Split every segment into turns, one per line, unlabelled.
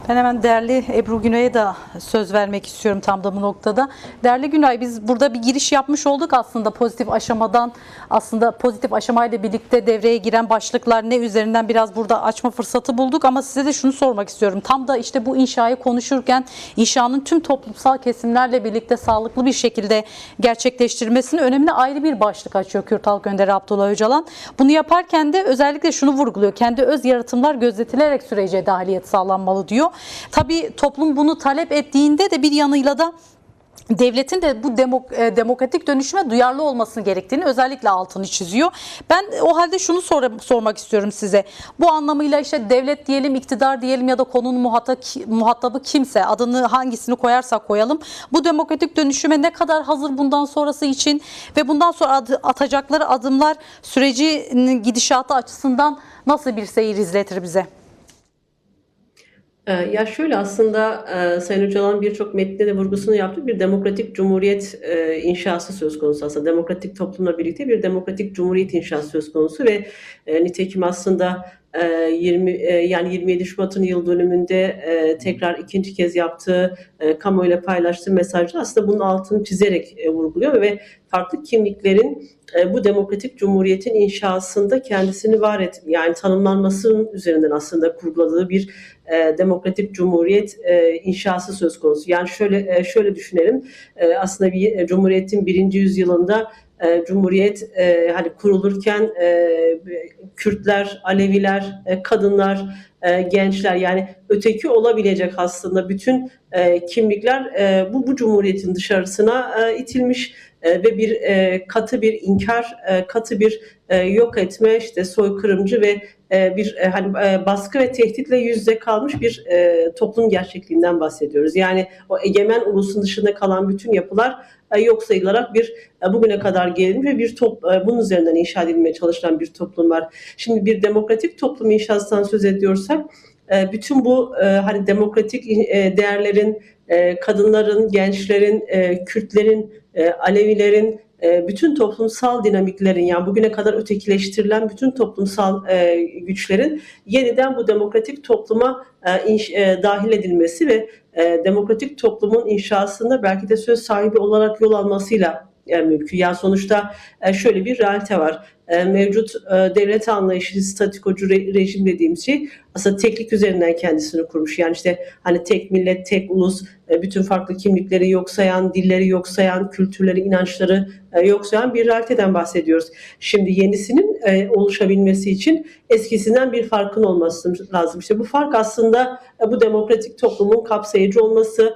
Ben hemen değerli Ebru Günay'a da söz vermek istiyorum tam da bu noktada. Değerli Günay, biz burada bir giriş yapmış olduk aslında pozitif aşamadan. Aslında pozitif aşamayla birlikte devreye giren başlıklar ne üzerinden biraz burada açma fırsatı bulduk. Ama size de şunu sormak istiyorum. Tam da işte bu inşayı konuşurken inşanın tüm toplumsal kesimlerle birlikte sağlıklı bir şekilde gerçekleştirilmesinin önemli ayrı bir başlık açıyor Kürt Halk Önderi Abdullah Öcalan. Bunu yaparken de özellikle şunu vurguluyor. Kendi öz yaratımlar gözetilerek sürece dahiliyet sağlanmalı diyor. Tabii toplum bunu talep ettiğinde de bir yanıyla da devletin de bu demokratik dönüşüme duyarlı olmasını gerektiğini özellikle altını çiziyor. Ben o halde şunu sormak istiyorum size. Bu anlamıyla işte devlet diyelim, iktidar diyelim ya da konunun muhatabı kimse, adını hangisini koyarsak koyalım. Bu demokratik dönüşüme ne kadar hazır bundan sonrası için ve bundan sonra atacakları adımlar sürecin gidişatı açısından nasıl bir seyir izletir bize?
Ya şöyle aslında Sayın Öcalan birçok metninde de vurgusunu yaptı. Bir demokratik cumhuriyet inşası söz konusu aslında. Demokratik toplumla birlikte bir demokratik cumhuriyet inşası söz konusu ve nitekim aslında 27 Şubat'ın yıl dönümünde tekrar ikinci kez yaptığı kamuoyuyla paylaştığı mesajda aslında bunun altını çizerek vurguluyor ve farklı kimliklerin bu demokratik cumhuriyetin inşasında kendisini var et, yani tanımlanmasının üzerinden aslında kurguladığı bir demokratik cumhuriyet inşası söz konusu. Yani şöyle düşünelim, aslında bir cumhuriyetin birinci yüzyılında Cumhuriyet hani kurulurken Kürtler, Aleviler, kadınlar, gençler, yani öteki olabilecek aslında bütün kimlikler bu cumhuriyetin dışarısına itilmiş ve bir katı bir inkar, katı bir yok etme, işte soykırımcı ve bir hani baskı ve tehditle yüz yüze kalmış bir toplum gerçekliğinden bahsediyoruz. Yani o egemen ulusun dışında kalan bütün yapılar yok sayılarak bir bugüne kadar gelinmiş ve bunun üzerinden inşa edilmeye çalışılan bir toplum var. Şimdi bir demokratik toplum inşasından söz ediyorsak bütün bu hani demokratik değerlerin, kadınların, gençlerin, Kürtlerin, Alevilerin, bütün toplumsal dinamiklerin, yani bugüne kadar ötekileştirilen bütün toplumsal güçlerin yeniden bu demokratik topluma dahil edilmesi ve demokratik toplumun inşasında belki de söz sahibi olarak yol almasıyla mümkün. Yani sonuçta şöyle bir realite var. Mevcut devlet anlayışı, statikocu rejim dediğimiz şey aslında teklik üzerinden kendisini kurmuş. Yani işte hani tek millet, tek ulus, bütün farklı kimlikleri yok sayan, dilleri yok sayan, kültürleri, inançları yok sayan bir realiteden bahsediyoruz. Şimdi yenisinin oluşabilmesi için eskisinden bir farkın olması lazım. İşte bu fark aslında bu demokratik toplumun kapsayıcı olması,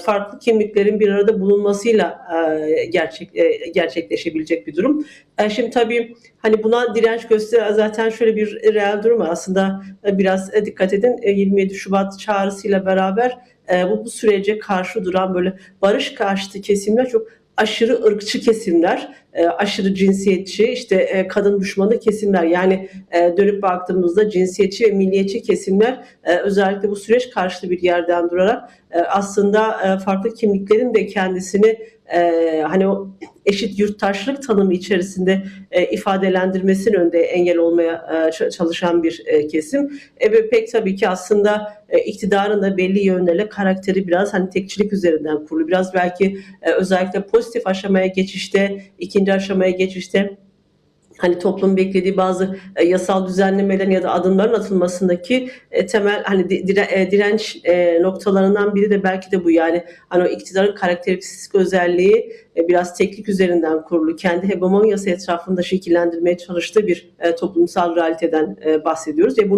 farklı kimliklerin bir arada bulunmasıyla gerçekleşebilecek bir durum. Şimdi tabii hani buna direnç gösteren zaten şöyle bir reel durum var. Aslında biraz dikkat edin, 27 Şubat çağrısıyla beraber bu sürece karşı duran böyle barış karşıtı kesimler çok aşırı ırkçı kesimler, aşırı cinsiyetçi, işte kadın düşmanı kesimler, yani dönüp baktığımızda cinsiyetçi ve milliyetçi kesimler özellikle bu süreç karşıtı bir yerden durarak aslında farklı kimliklerin de kendisini hani o eşit yurttaşlık tanımı içerisinde ifadelendirmesinin önünde engel olmaya çalışan bir kesim. Ve pek tabii ki aslında iktidarın da belli yönlerle karakteri biraz hani tekçilik üzerinden kurulu. Biraz belki özellikle pozitif aşamaya geçişte, ikinci aşamaya geçişte hani toplum beklediği bazı yasal düzenlemelerin ya da adımların atılmasındaki temel hani direnç noktalarından biri de belki de bu. Yani hani o iktidarın karakteristik özelliği biraz teklik üzerinden kurulu, kendi hegemonyası etrafında şekillendirmeye çalıştığı bir toplumsal realiteden bahsediyoruz ve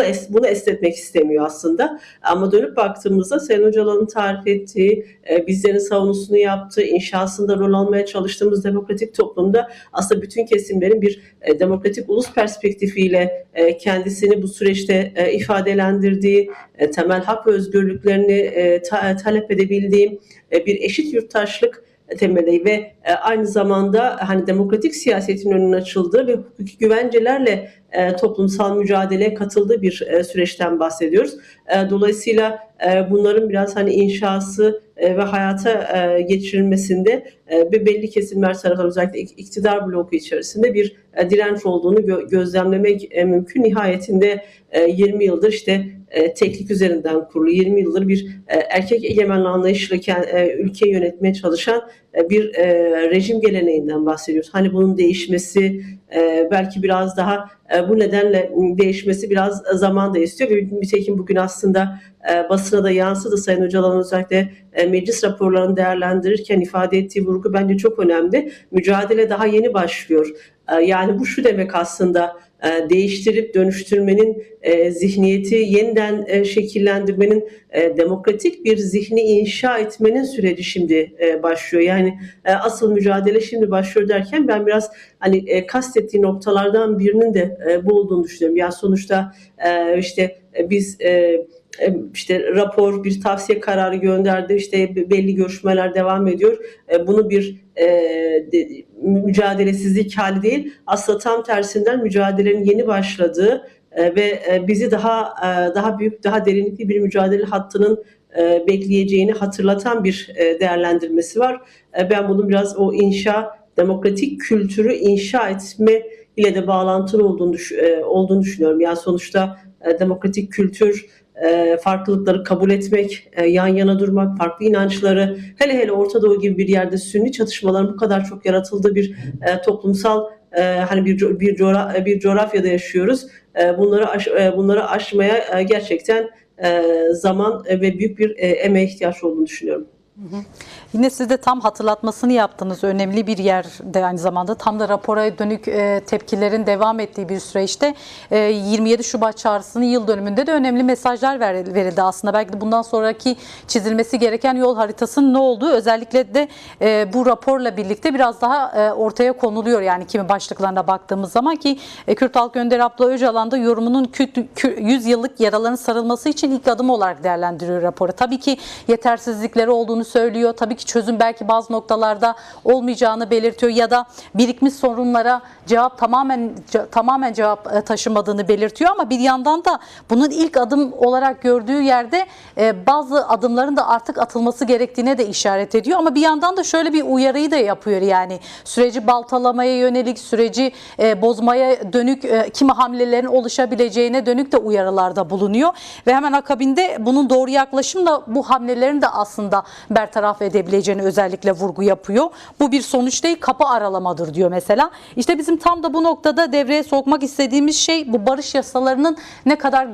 bunu esnetmek istemiyor aslında. Ama dönüp baktığımızda Sayın Öcalan'ın tarif ettiği, bizlerin savunusunu yaptığı, inşasında rol almaya çalıştığımız demokratik toplumda aslında bütün kesimlerin bir demokratik ulus perspektifiyle kendisini bu süreçte ifadelendirdiği, temel hak ve özgürlüklerini talep edebildiği bir eşit yurttaşlık temeli ve aynı zamanda hani demokratik siyasetin önünün açıldığı ve hukuki güvencelerle toplumsal mücadeleye katıldığı bir süreçten bahsediyoruz. Dolayısıyla bunların biraz hani inşası ve hayata geçirilmesinde belli kesimler tarafından özellikle iktidar bloku içerisinde bir direnç olduğunu gözlemlemek mümkün. Nihayetinde 20 yıldır işte teklik üzerinden kurulu, 20 yıldır bir erkek egemenli anlayışla ülkeyi yönetmeye çalışan bir rejim geleneğinden bahsediyoruz. Hani bunun değişmesi belki biraz daha bu nedenle değişmesi biraz zaman da istiyor. Nitekim bugün aslında basına da yansıdı. Sayın Öcalan'ın özellikle meclis raporlarını değerlendirirken ifade ettiği vurgu bence çok önemli. Mücadele daha yeni başlıyor. Yani bu şu demek aslında, değiştirip dönüştürmenin, zihniyeti yeniden şekillendirmenin, demokratik bir zihni inşa etmenin süreci şimdi başlıyor. Yani asıl mücadele şimdi başlıyor derken ben biraz hani kastettiği noktalardan birinin de bu olduğunu düşünüyorum. Yani sonuçta işte biz işte rapor, bir tavsiye kararı gönderdi. İşte belli görüşmeler devam ediyor. Bunu bir mücadelesizlik hali değil. Aslında tam tersinden mücadelenin yeni başladığı ve bizi daha büyük, daha derinlikli bir mücadele hattının bekleyeceğini hatırlatan bir değerlendirmesi var. Ben bunun biraz o demokratik kültürü inşa etme ile de bağlantılı olduğunu düşünüyorum. Yani sonuçta demokratik kültür, farklılıkları kabul etmek, yan yana durmak, farklı inançları, hele Orta Doğu gibi bir yerde Sünni çatışmaların bu kadar çok yaratıldığı bir toplumsal hani bir coğrafyada yaşıyoruz. Bunları aşmaya gerçekten zaman ve büyük bir emeğe ihtiyaç olduğunu düşünüyorum.
Yine siz de tam hatırlatmasını yaptınız. Önemli bir yerde aynı zamanda tam da rapora dönük tepkilerin devam ettiği bir süreçte 27 Şubat çağrısının yıl dönümünde de önemli mesajlar verildi aslında. Belki de bundan sonraki çizilmesi gereken yol haritasının ne olduğu özellikle de bu raporla birlikte biraz daha ortaya konuluyor. Yani kimi başlıklarına baktığımız zaman ki Kürt Halk Önderi Abdullah Öcalan da yorumunun 100 yıllık yaraların sarılması için ilk adım olarak değerlendiriyor raporu. Tabii ki yetersizlikleri olduğunu söylüyor. Tabii ki çözüm belki bazı noktalarda olmayacağını belirtiyor ya da birikmiş sorunlara tamamen cevap taşımadığını belirtiyor ama bir yandan da bunun ilk adım olarak gördüğü yerde bazı adımların da artık atılması gerektiğine de işaret ediyor ama bir yandan da şöyle bir uyarıyı da yapıyor. Yani süreci baltalamaya yönelik, süreci bozmaya dönük kimi hamlelerin oluşabileceğine dönük de uyarılarda bulunuyor ve hemen akabinde bunun doğru yaklaşımla bu hamlelerin de aslında bertaraf edebileceğini özellikle vurgu yapıyor. Bu bir sonuç değil, kapı aralamadır diyor mesela. İşte bizim tam da bu noktada devreye sokmak istediğimiz şey bu barış yasalarının ne kadar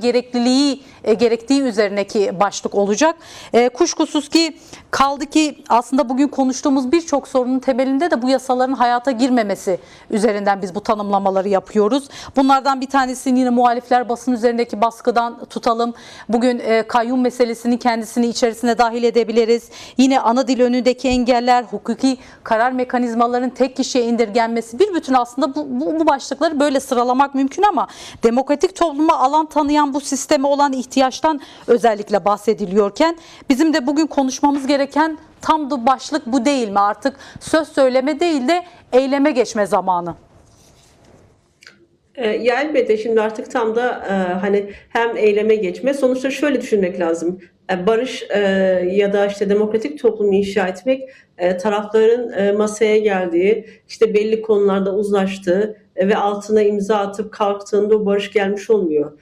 gerektiği üzerindeki başlık olacak. Kuşkusuz ki kaldı ki aslında bugün konuştuğumuz birçok sorunun temelinde de bu yasaların hayata girmemesi üzerinden biz bu tanımlamaları yapıyoruz. Bunlardan bir tanesini yine muhalifler basın üzerindeki baskıdan tutalım. Bugün kayyum meselesinin kendisini içerisine dahil edebiliriz. Yine ana dil önündeki engeller, hukuki karar mekanizmalarının tek kişiye indirgenmesi bir bütün aslında bu başlıkları böyle sıralamak mümkün ama demokratik topluma alan tanıyan bu sisteme olan ihtiyaçtan özellikle bahsediliyorken bizim de bugün konuşmamız gereken tam da başlık bu değil mi? Artık söz söyleme değil de eyleme geçme zamanı.
Ya elbette şimdi artık tam da hani hem eyleme geçme sonuçta şöyle düşünmek lazım. Barış ya da işte demokratik toplum inşa etmek tarafların masaya geldiği, işte belli konularda uzlaştığı ve altına imza atıp kalktığında o barış gelmiş olmuyor.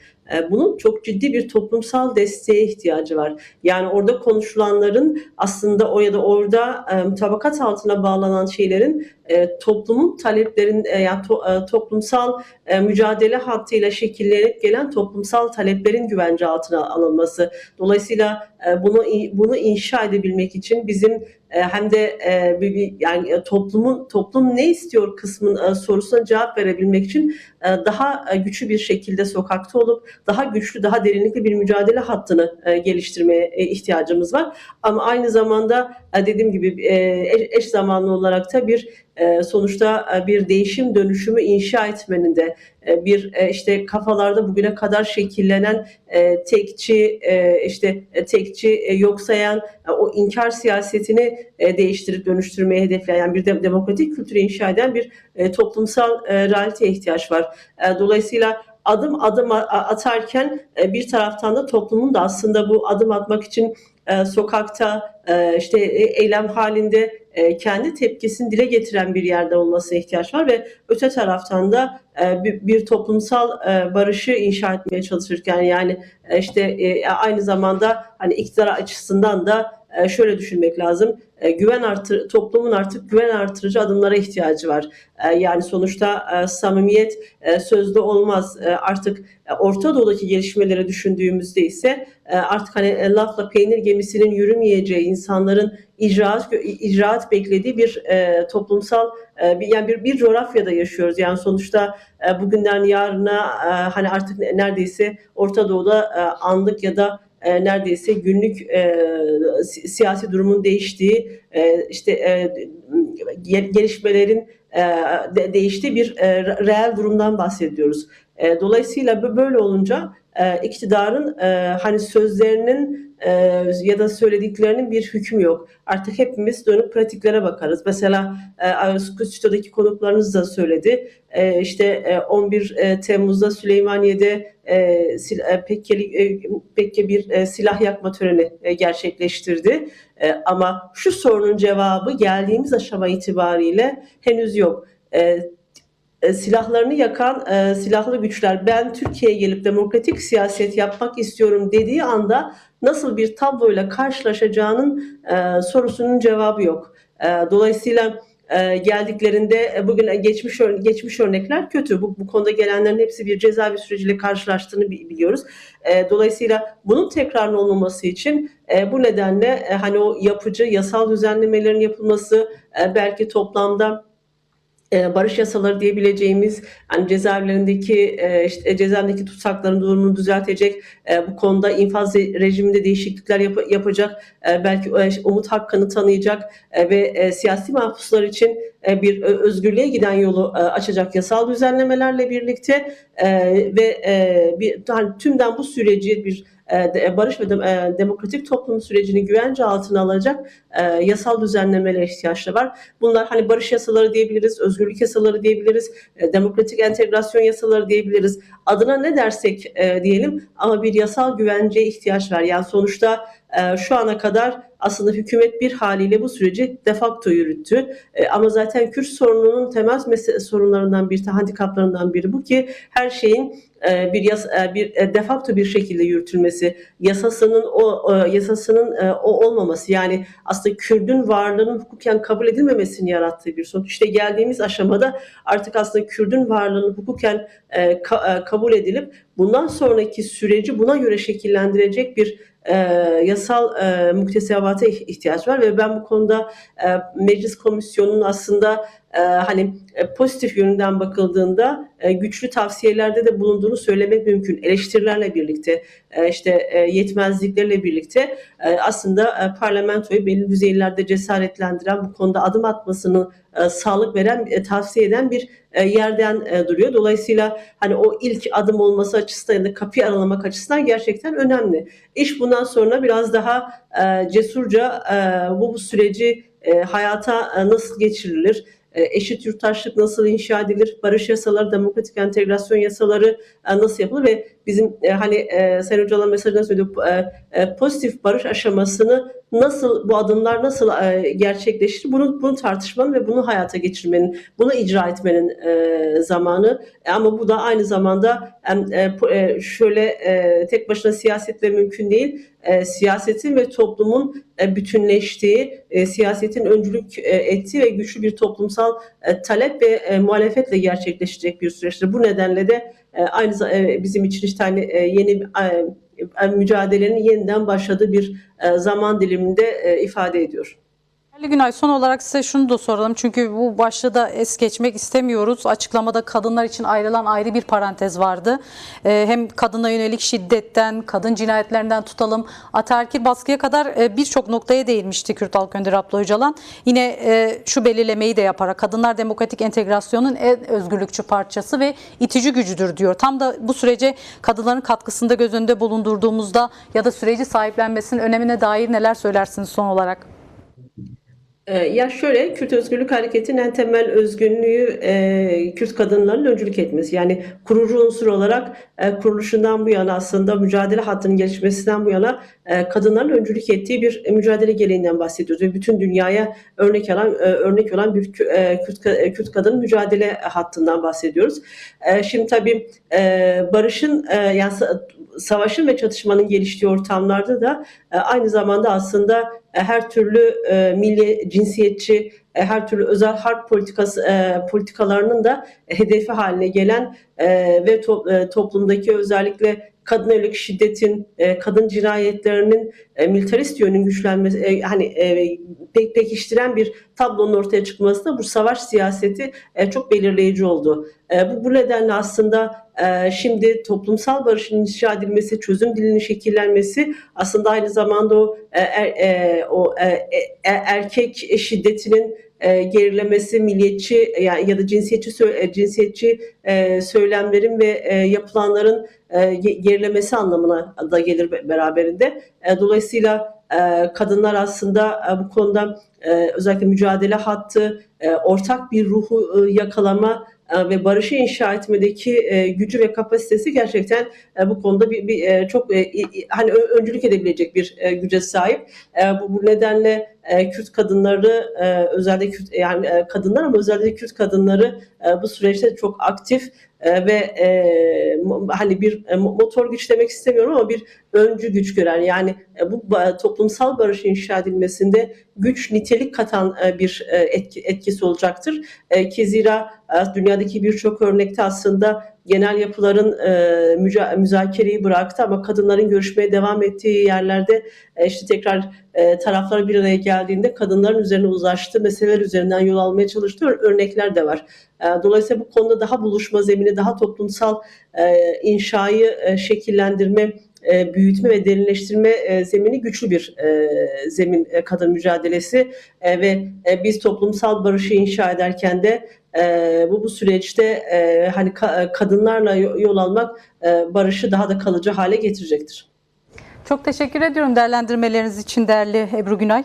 Bunun çok ciddi bir toplumsal desteğe ihtiyacı var. Yani orada konuşulanların aslında o ya da orada mutabakat altına bağlanan şeylerin toplumun taleplerin yani toplumsal mücadele hattıyla şekillenip gelen toplumsal taleplerin güvence altına alınması. Dolayısıyla bunu inşa edebilmek için bizim hem de yani toplum ne istiyor kısmın sorusuna cevap verebilmek için daha güçlü bir şekilde sokakta olup daha güçlü, daha derinlikli bir mücadele hattını geliştirmeye ihtiyacımız var. Ama aynı zamanda dediğim gibi eş zamanlı olarak da sonuçta bir değişim dönüşümü inşa etmenin de işte kafalarda bugüne kadar şekillenen tekçi yok sayan o inkar siyasetini değiştirip dönüştürmeye hedefleyen yani bir demokratik kültürü inşa eden bir toplumsal realiteye ihtiyaç var. Dolayısıyla adım atarken bir taraftan da toplumun da aslında bu adım atmak için sokakta, işte eylem halinde kendi tepkisini dile getiren bir yerde olmasına ihtiyaç var ve öte taraftan da bir toplumsal barışı inşa etmeye çalışırken, yani işte aynı zamanda hani iktidar açısından da şöyle düşünmek lazım. Toplumun artık güven artırıcı adımlara ihtiyacı var. Yani sonuçta samimiyet sözde olmaz. Artık Orta Doğu'daki gelişmeleri düşündüğümüzde ise artık hani lafla peynir gemisinin yürümeyeceği, insanların icraat beklediği bir toplumsal yani bir coğrafyada yaşıyoruz. Yani sonuçta bugünden yarına hani artık neredeyse Orta Doğu'da anlık ya da neredeyse günlük siyasi durumun değiştiği, gelişmelerin değiştiği bir reel durumdan bahsediyoruz. Dolayısıyla böyle olunca iktidarın hani sözlerinin ya da söylediklerinin bir hükmü yok. Artık hepimiz dönüp pratiklere bakarız. Mesela stüdyodaki konuklarınız da söyledi. İşte 11 Temmuz'da Süleymaniye'de Pekke bir silah yakma töreni gerçekleştirdi. Ama şu sorunun cevabı geldiğimiz aşama itibariyle henüz yok. Silahlarını yakan silahlı güçler, ben Türkiye'ye gelip demokratik siyaset yapmak istiyorum dediği anda nasıl bir tabloyla karşılaşacağının sorusunun cevabı yok. Dolayısıyla geldiklerinde bugün geçmiş örnekler kötü. Bu konuda gelenlerin hepsi bir cezaevi süreciyle karşılaştığını biliyoruz. Dolayısıyla bunun tekrarının olmaması için bu nedenle hani o yapıcı yasal düzenlemelerin yapılması, belki toplamda barış yasaları diyebileceğimiz, hani cezaevlerindeki işte cezaevindeki tutsakların durumunu düzeltecek, bu konuda infaz rejiminde değişiklikler yapacak, belki umut hakkını tanıyacak ve siyasi mahpuslar için bir özgürlüğe giden yolu açacak yasal düzenlemelerle birlikte hani tümden bu süreci bir barış ve demokratik toplum sürecini güvence altına alacak yasal düzenlemelere ihtiyaçları var. Bunlar hani barış yasaları diyebiliriz, özgürlük yasaları diyebiliriz, demokratik entegrasyon yasaları diyebiliriz. Adına ne dersek diyelim, ama bir yasal güvenceye ihtiyaç var. Yani sonuçta şu ana kadar aslında hükümet bir haliyle bu süreci de facto yürüttü. Ama zaten Kürt sorununun temel sorunlarından bir, handikaplarından biri bu ki her şeyin bir de facto bir şekilde yürütülmesi, yasasının o olmaması, yani aslında Kürt'ün varlığının hukuken kabul edilmemesini yarattığı bir sonuç. İşte geldiğimiz aşamada artık aslında Kürt'ün varlığının hukuken kabul edilip bundan sonraki süreci buna göre şekillendirecek bir yasal muktesebata ihtiyaç var ve ben bu konuda meclis komisyonunun aslında hani pozitif yönünden bakıldığında güçlü tavsiyelerde de bulunduğunu söylemek mümkün. Eleştirilerle birlikte, yetmezliklerle birlikte aslında parlamentoyu belli düzeylerde cesaretlendiren, bu konuda adım atmasını sağlık veren, tavsiye eden bir yerden duruyor. Dolayısıyla hani o ilk adım olması açısından ya da kapıyı aralamak açısından gerçekten önemli. İş bundan sonra biraz daha cesurca bu süreci hayata nasıl geçirilir? Eşit yurttaşlık nasıl inşa edilir? Barış yasaları, demokratik entegrasyon yasaları nasıl yapılır ve bizim hani Sayın Öcalan mesajından söylediği pozitif barış aşamasını nasıl, bu adımlar nasıl gerçekleşir? Bunu tartışmanın ve bunu hayata geçirmenin, bunu icra etmenin zamanı. Ama bu da aynı zamanda şöyle tek başına siyasetle mümkün değil. Siyasetin ve toplumun bütünleştiği, siyasetin öncülük ettiği ve güçlü bir toplumsal talep ve muhalefetle gerçekleşecek bir süreçtir. Bu nedenle de aynı bizim için işte hani yeni mücadelenin yeniden başladığı bir zaman diliminde ifade ediyor.
Değerli Günay, son olarak size şunu da soralım. Çünkü bu başlığı da es geçmek istemiyoruz. Açıklamada kadınlar için ayrılan ayrı bir parantez vardı. Hem kadına yönelik şiddetten, kadın cinayetlerinden tutalım, ataerkil baskıya kadar birçok noktaya değinmişti Kürt Halk Önderi Abdullah Öcalan. Yine şu belirlemeyi de yaparak kadınlar demokratik entegrasyonun en özgürlükçü parçası ve itici gücüdür diyor. Tam da bu sürece kadınların katkısını da göz önünde bulundurduğumuzda ya da süreci sahiplenmesinin önemine dair neler söylersiniz son olarak?
Ya şöyle, Kürt Özgürlük Hareketi'nin en temel özgünlüğü Kürt kadınlarının öncülük etmesi. Yani kurucu unsur olarak kuruluşundan bu yana aslında mücadele hattının gelişmesinden bu yana kadınların öncülük ettiği bir mücadele geleneğinden bahsediyoruz. Ve bütün dünyaya örnek olan bir Kürt kadın mücadele hattından bahsediyoruz. Şimdi tabii barışın yani savaşın ve çatışmanın geliştiği ortamlarda da aynı zamanda aslında her türlü milli, cinsiyetçi, her türlü özel harp politikalarının da hedefi haline gelen ve toplumdaki özellikle kadına yönelik şiddetin, kadın cinayetlerinin militarist yönün güçlenmesi, pekiştiren bir tablonun ortaya çıkması da bu savaş siyaseti çok belirleyici oldu. Bu nedenle aslında şimdi toplumsal barışın inşa edilmesi, çözüm dilinin şekillenmesi aslında aynı zamanda erkek şiddetinin gerilemesi, milliyetçi ya da cinsiyetçi söylemlerin ve yapılanların gerilemesi anlamına da gelir beraberinde. Dolayısıyla kadınlar aslında bu konuda özellikle mücadele hattı, ortak bir ruhu yakalama ve barışı inşa etmedeki gücü ve kapasitesi gerçekten bu konuda çok hani öncülük edebilecek bir güce sahip. Bu nedenle Kürt kadınları özellikle kadınlar ama özellikle Kürt kadınları bu süreçte çok aktif ve hani bir motor güç demek istemiyorum ama bir öncü güç gören yani bu toplumsal barış inşa edilmesinde güç nitelik katan bir etkisi olacaktır. Ki zira dünyadaki birçok örnekte aslında genel yapıların müzakereyi bıraktı ama kadınların görüşmeye devam ettiği yerlerde işte tekrar taraflar bir araya geldiğinde kadınların üzerine uzlaştığı meseleler üzerinden yol almaya çalıştığı örnekler de var. Dolayısıyla bu konuda daha buluşma zemini, daha toplumsal inşayı şekillendirme, büyütme ve derinleştirme zemini güçlü bir zemin kadın mücadelesi ve biz toplumsal barışı inşa ederken de bu süreçte hani kadınlarla yol almak barışı daha da kalıcı hale getirecektir.
Çok teşekkür ediyorum değerlendirmeleriniz için değerli Ebru Günay.